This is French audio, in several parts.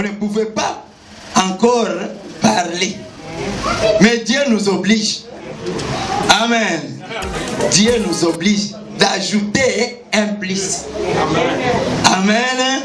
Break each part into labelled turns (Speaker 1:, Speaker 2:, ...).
Speaker 1: ne pouvait pas encore parler. Mais Dieu nous oblige. Amen. Dieu nous oblige d'ajouter un plus. Amen.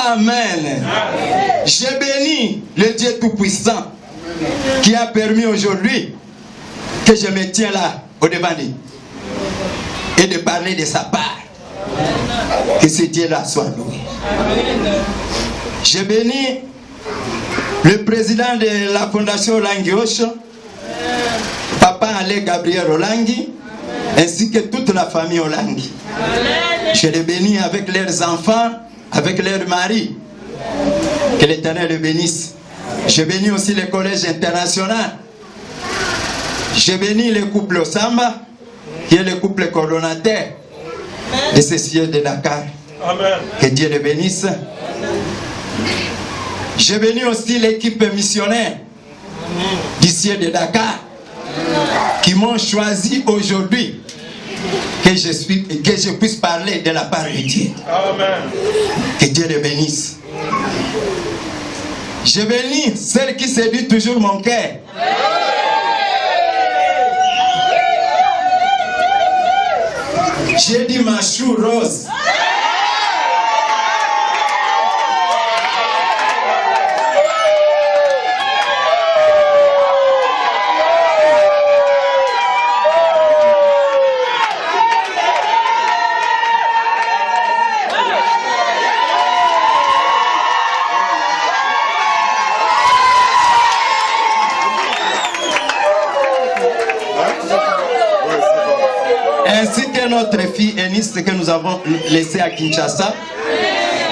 Speaker 1: Amen. Je bénis le Dieu Tout-Puissant qui a permis aujourd'hui que je me tiens là au devant de lui et de parler de sa part. Que ce Dieu-là soit loué. Je bénis le président de la fondation Olangi Osho, Papa Alain Gabriel Olangi, ainsi que toute la famille Olangi. Je les bénis avec leurs enfants, avec leurs maris. Que l'Éternel les bénisse. Je bénis aussi le collège international. Je bénis le couple Osamba, qui est le couple coordonnateur de ce siège de Dakar.
Speaker 2: Amen.
Speaker 1: Que Dieu les bénisse. Je bénis aussi l'équipe missionnaire du siège de Dakar qui m'ont choisi aujourd'hui que je puisse parler de la part de Dieu.
Speaker 2: Amen.
Speaker 1: Que Dieu les bénisse. Je bénis celle qui séduit toujours mon cœur. J'ai dit ma chou rose. Ainsi que notre fille Eunice que nous avons laissée à Kinshasa.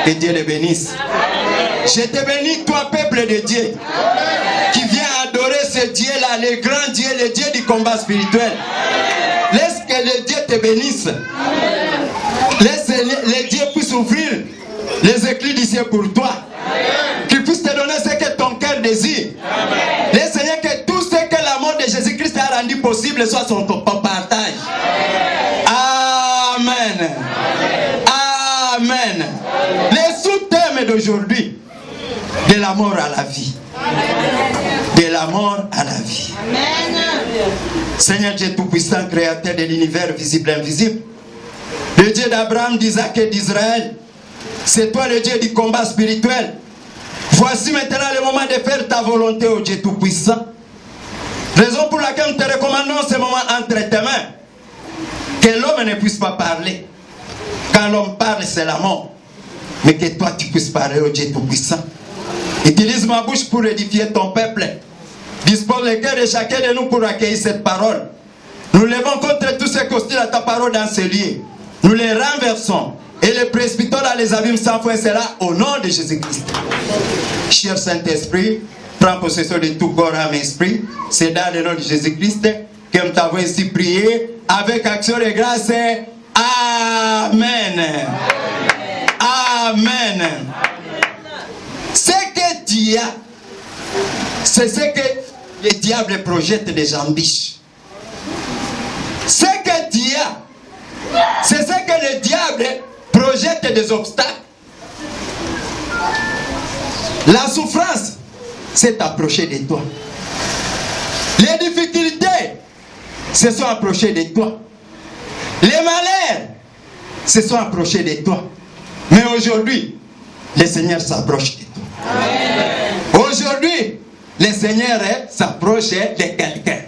Speaker 1: Que Dieu les bénisse. Je te bénis, toi, peuple de Dieu, qui vient adorer ce Dieu-là, le grand Dieu, le Dieu du combat spirituel. Laisse que le Dieu te bénisse. Laisse le Dieu puisse ouvrir les éclats du ciel pour toi. Qu'il puisse te donner ce que ton cœur désire. Laisse Seigneur que tout ce que la mort de Jésus-Christ a rendu possible soit son partage. Amen. Amen. Les sous-thèmes d'aujourd'hui, de la mort à la vie. De la mort à la vie. Seigneur Dieu Tout-Puissant, Créateur de l'univers visible et invisible, le Dieu d'Abraham, d'Isaac et d'Israël, c'est toi le Dieu du combat spirituel. Voici maintenant le moment de faire ta volonté, ô Dieu Tout-Puissant. Raison pour laquelle nous te recommandons ce moment entre tes mains. Que l'homme ne puisse pas parler. Quand l'homme parle, c'est la mort. Mais que toi, tu puisses parler, ô Dieu Tout-Puissant. Utilise ma bouche pour édifier ton peuple. Dispose le cœur de chacun de nous pour accueillir cette parole. Nous levons contre tous ceux qui hostile à ta parole dans ce lieu. Nous les renversons. Et les précipitons dans les abîmes sans fin sera au nom de Jésus-Christ. Cher Saint-Esprit, prends possession de tout corps, âme, esprit. C'est dans le nom de Jésus-Christ que nous t'avons ainsi prié avec action de grâce. Amen. Amen. Ce que tu as, c'est ce que le diable projette des ambitions. Ce que tu as, c'est ce que le diable projette des obstacles. La souffrance s'est approchée de toi. Les difficultés se sont approchées de toi. Les malheurs se sont approchés de toi. Mais aujourd'hui, le Seigneur s'approche de toi. Aujourd'hui, le Seigneur s'approche de quelqu'un.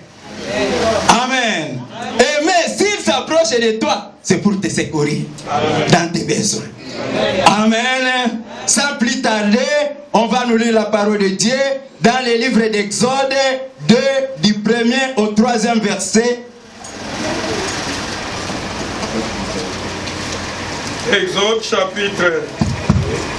Speaker 1: Amen. Et mais s'il s'approche de toi, c'est pour te secourir dans tes besoins. Amen. Sans plus tarder, on va nous lire la parole de Dieu dans le livre d'Exode 2, du 1er au 3e verset.
Speaker 2: Exode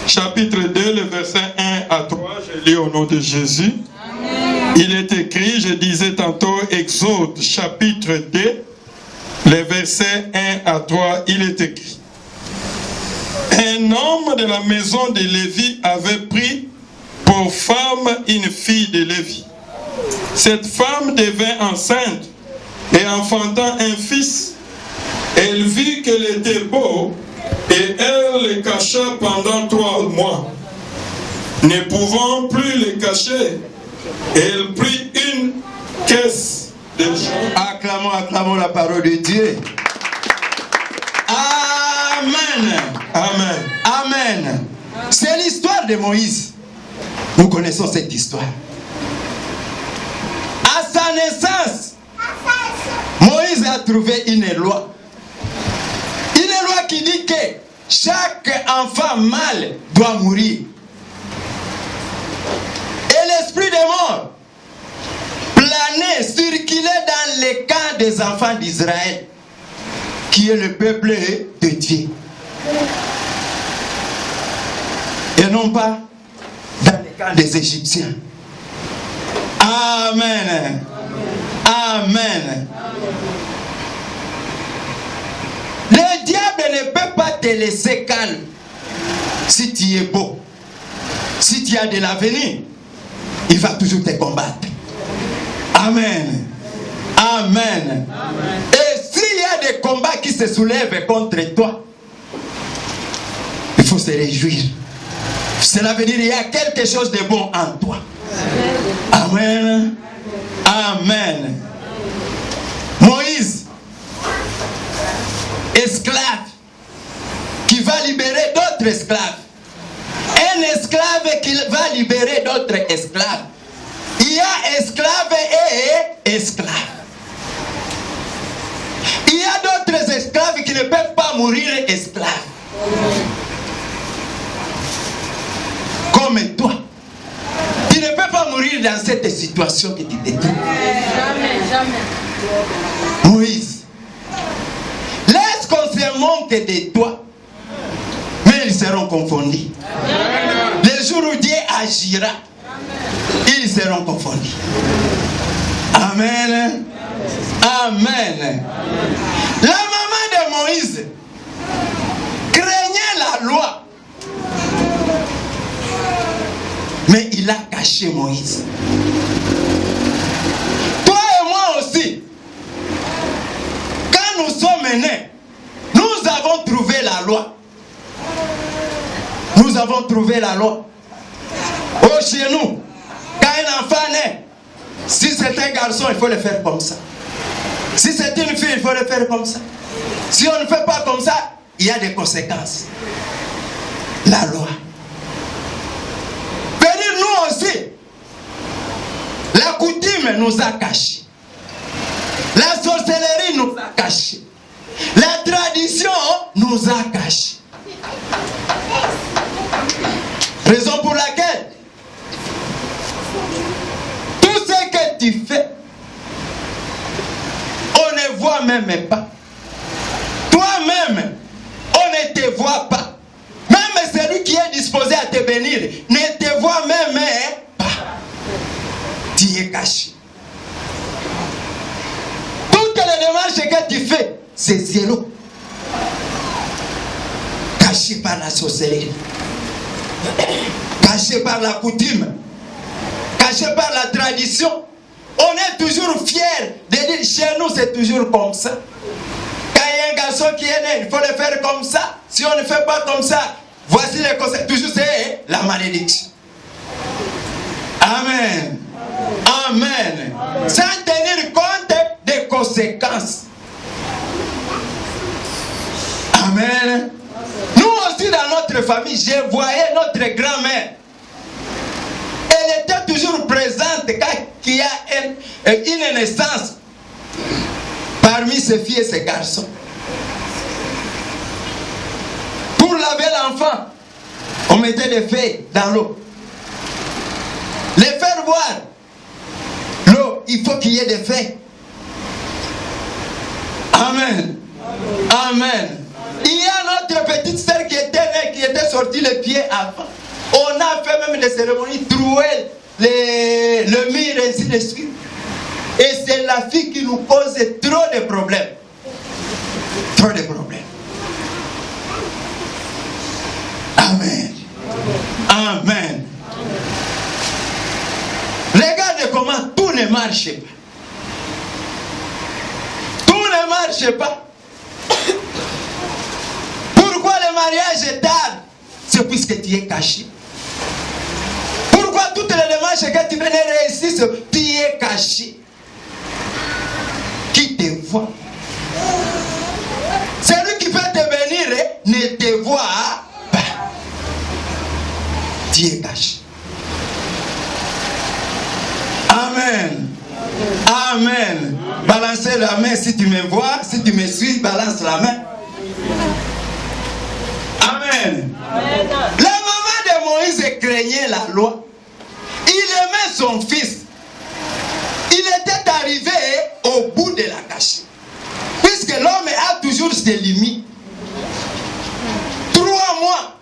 Speaker 2: chapitre 2, le verset 1 à 3, je lis au nom de Jésus. Amen. Il est écrit, je disais tantôt, Exode chapitre 2, les versets 1 à 3, il est écrit. Un homme de la maison de Lévi avait pris pour femme une fille de Lévi. Cette femme devint enceinte et enfantant un fils. Elle vit qu'elle était beau et elle le cacha pendant 3 mois. Ne pouvant plus les cacher, elle prit une caisse d'argent.
Speaker 1: Acclamons la parole de Dieu. Amen.
Speaker 2: Amen.
Speaker 1: Amen. C'est l'histoire de Moïse. Nous connaissons cette histoire. À sa naissance, Moïse a trouvé une loi. Une loi qui dit que chaque enfant mâle doit mourir. Et l'esprit de mort planait, circulait dans les camps des enfants d'Israël, qui est le peuple de Dieu. Et non pas dans les camps des Égyptiens. Amen. Amen. Le diable ne peut pas te laisser calme si tu es beau. Si tu as de l'avenir, il va toujours te combattre. Amen. Amen. Et s'il y a des combats qui se soulèvent contre toi, il faut se réjouir. Cela veut dire qu'il y a quelque chose de bon en toi. Amen. Amen. Moïse, esclave, qui va libérer d'autres esclaves. Un esclave qui va libérer d'autres esclaves. Il y a esclave et esclave. Il y a d'autres esclaves qui ne peuvent pas mourir esclaves. Comme toi. Tu ne peux pas mourir dans cette situation que tu te trouves.
Speaker 3: Jamais, jamais.
Speaker 1: Moïse, laisse qu'on se moque de toi, mais ils seront confondus. Le jour où Dieu agira, ils seront confondus. Amen. Amen. La maman de Moïse craignait la loi, mais il a caché Moïse. Toi et moi aussi, quand nous sommes nés, nous avons trouvé la loi. Nous avons trouvé la loi. Oh, chez nous, quand un enfant naît, si c'est un garçon, il faut le faire comme ça. Si c'est une fille, il faut le faire comme ça. Si on ne fait pas comme ça, il y a des conséquences. La loi. C'est-à-dire nous aussi, la coutume nous a cachés. La sorcellerie nous a cachés. La tradition nous a cachés. Raison pour laquelle tout ce que tu fais, on ne voit même pas. Toi-même, on ne te voit pas. Même celui qui est disposé à te bénir ne te voit même pas. Tu es caché. Toutes les démarches que tu fais, c'est zéro. Caché par la sorcellerie. Caché par la coutume. Caché par la tradition. On est toujours fiers de dire chez nous c'est toujours comme ça. Quand il y a un garçon qui est né, il faut le faire comme ça. Si on ne fait pas comme ça, voici les conséquences. Toujours c'est la malédiction. Amen. Amen. Sans tenir compte des conséquences. Amen. Nous aussi dans notre famille, je voyais notre grand-mère. Elle était toujours présente quand il y a une naissance parmi ses filles et ses garçons. Pour laver l'enfant, on mettait des feuilles dans l'eau. Les faire boire l'eau, il faut qu'il y ait des feuilles. Amen. Amen. Il y a notre petite sœur qui était née, qui était sortie les pieds avant. On a fait même des cérémonies, trouer le mur, ainsi de suite. Et c'est la fille qui nous pose trop de problèmes. Trop de problèmes. Amen. Amen. Regardez comment tout ne marche pas. Tout ne marche pas. Pourquoi le mariage est tard? C'est puisque tu es caché. pourquoi toutes les démarches que tu venais réussir, tu es caché. Qui te voit? Celui qui peut te venir ne te voit pas. Tu es caché. Amen. Amen. Balancez la main si tu me vois, si tu me suis, balance la main. Amen. La maman de Moïse craignait la loi. Il aimait son fils. Il était arrivé au bout de la cachette. Puisque l'homme a toujours ses limites. 3 mois.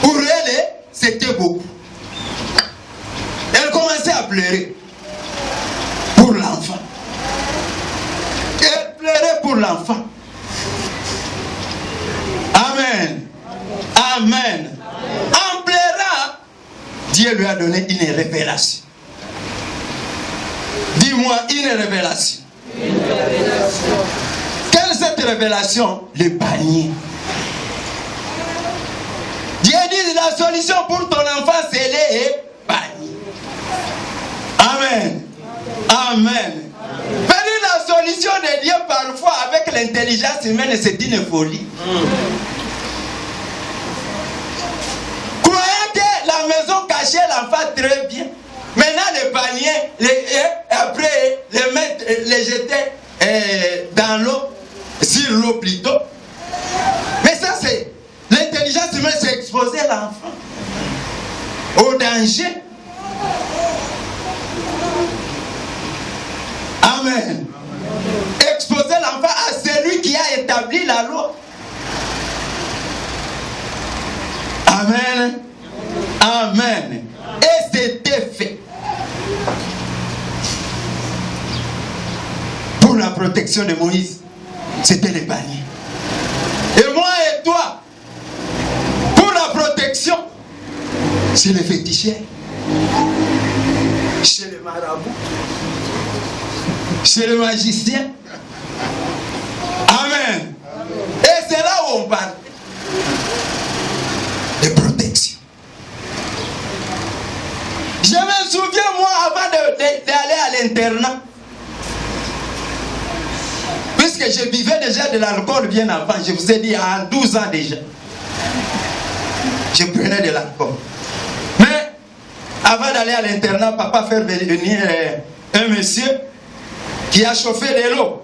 Speaker 1: Pour elle, c'était beaucoup. Elle commençait à pleurer pour l'enfant. Elle pleurait pour l'enfant. Amen. Amen. En pleurant, Dieu lui a donné une révélation. Dis-moi une révélation. Quelle est cette révélation? Le panier. Dieu dit la solution pour ton enfant, c'est le panier. Amen. Amen. Venir la solution de Dieu parfois avec l'intelligence humaine, c'est une folie. Croyez que la maison cachait l'enfant très bien. Maintenant les paniers, après les jeter dans l'eau, sur l'eau plutôt. Mais ça c'est, l'intelligence humaine, c'est exposer l'enfant au danger. Amen. Exposer l'enfant à celui qui a établi la loi. Amen. Amen. Et c'était fait. Pour la protection de Moïse, c'était les paniers. Et moi et toi, pour la protection, c'est les féticheurs, chez les marabouts, chez le magicien. Amen. Et c'est là où on parle de protection. Je me souviens, moi, avant d'aller à l'internat, puisque je vivais déjà de l'alcool bien avant, je vous ai dit, à 12 ans déjà, je prenais de l'alcool. Mais, avant d'aller à l'internat, papa fait venir un monsieur qui a chauffé de l'eau.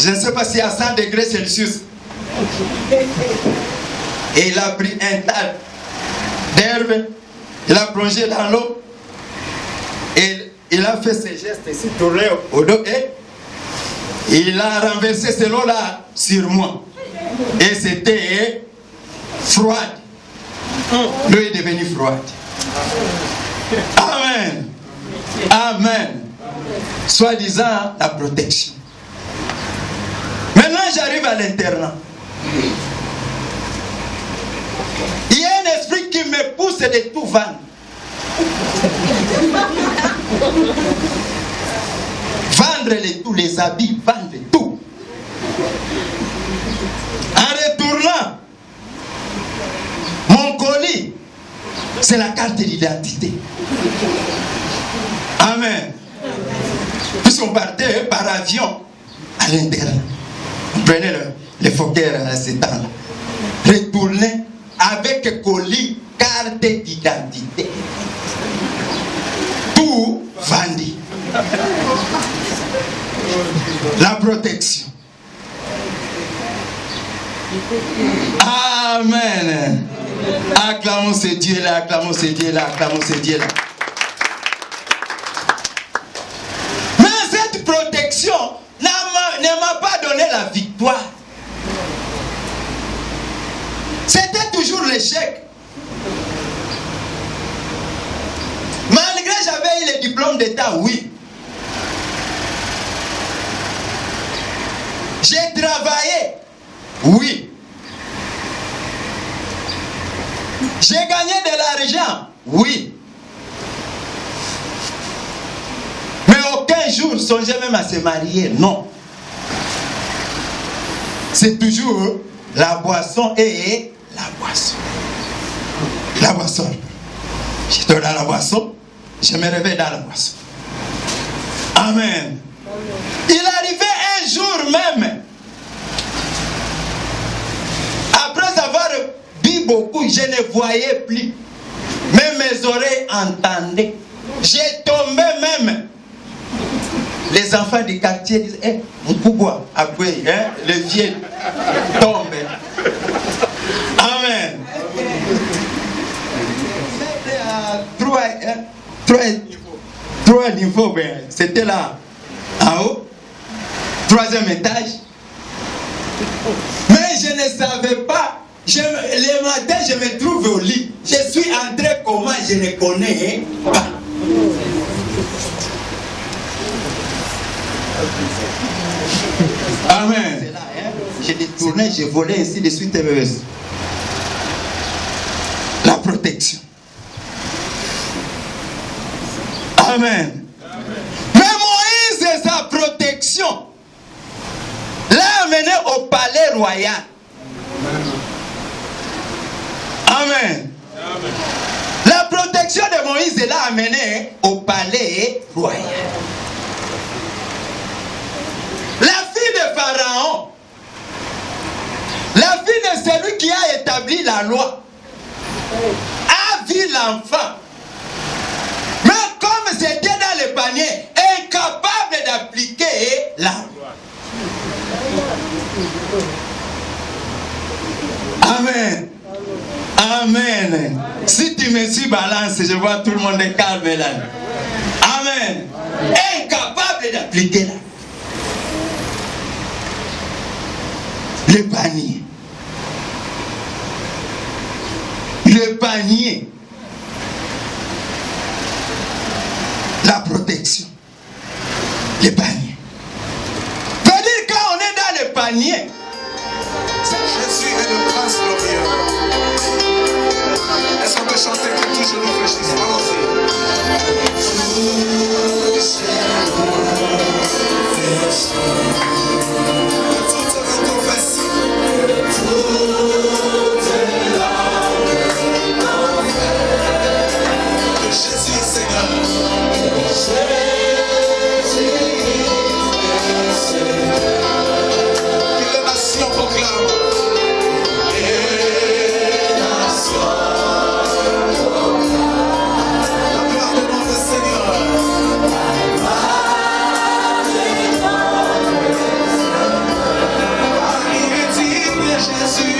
Speaker 1: Je ne sais pas si à 100 degrés Celsius. Et il a pris un tas d'herbe, il a plongé dans l'eau, et il a fait ses gestes ici, tourné au dos, et il a renversé cette eau-là sur moi. Et c'était froide. L'eau est devenue froide. Amen. Amen. Soi-disant la protection. Maintenant j'arrive à l'internat. Il y a un esprit qui me pousse de tout vendre. Vendre tous les habits, vendre tout. En retournant, mon colis, c'est la carte d'identité. Amen. Puisqu'on partait par avion à l'internat. On prenait les Fokker à ce temps-là. Retournait avec colis, carte d'identité. Tout vendu. La protection. Amen. Acclamons ce Dieu-là, acclamons ce Dieu-là, acclamons ce Dieu-là. Mais cette protection ne m'a pas donné la victoire. C'était toujours l'échec. Malgré j'avais eu le diplôme d'État, oui. J'ai travaillé, oui. J'ai gagné de l'argent, oui. Mais aucun jour ne songeait même à se marier, non. C'est toujours la boisson et la boisson. La boisson. J'étais dans la boisson. Je me réveille dans la boisson. Amen. Il arrivait un jour même. Après avoir bu beaucoup, je ne voyais plus. Même mes oreilles entendaient. J'ai tombé même. Les enfants du quartier disent, Mkubwa, après, le vieux tombe. Amen. Trois niveaux, c'était là, en haut, 3e étage. Mais je ne savais pas. Le matin, je me trouve au lit. Je suis entré comment, je ne connais pas. Amen. C'est là, je détournais, je volais ainsi de suite. La protection. Amen. Mais Moïse et sa protection l'a amené au palais royal. Amen. La protection de Moïse l'a amené au palais royal. La fille de Pharaon, la fille de celui qui a établi la loi, a vu l'enfant. Mais comme c'était dans le panier, incapable d'appliquer la loi. Amen. Amen. Si tu me suis balance, je vois tout le monde est calme là. Amen. Incapable d'appliquer la loi. Le panier. Le panier. La protection. Le panier. C'est-à-dire quand on est dans le panier.
Speaker 4: Jésus est le prince glorieux. Est-ce qu'on peut chanter que tous nous réfléchissons? Jésus,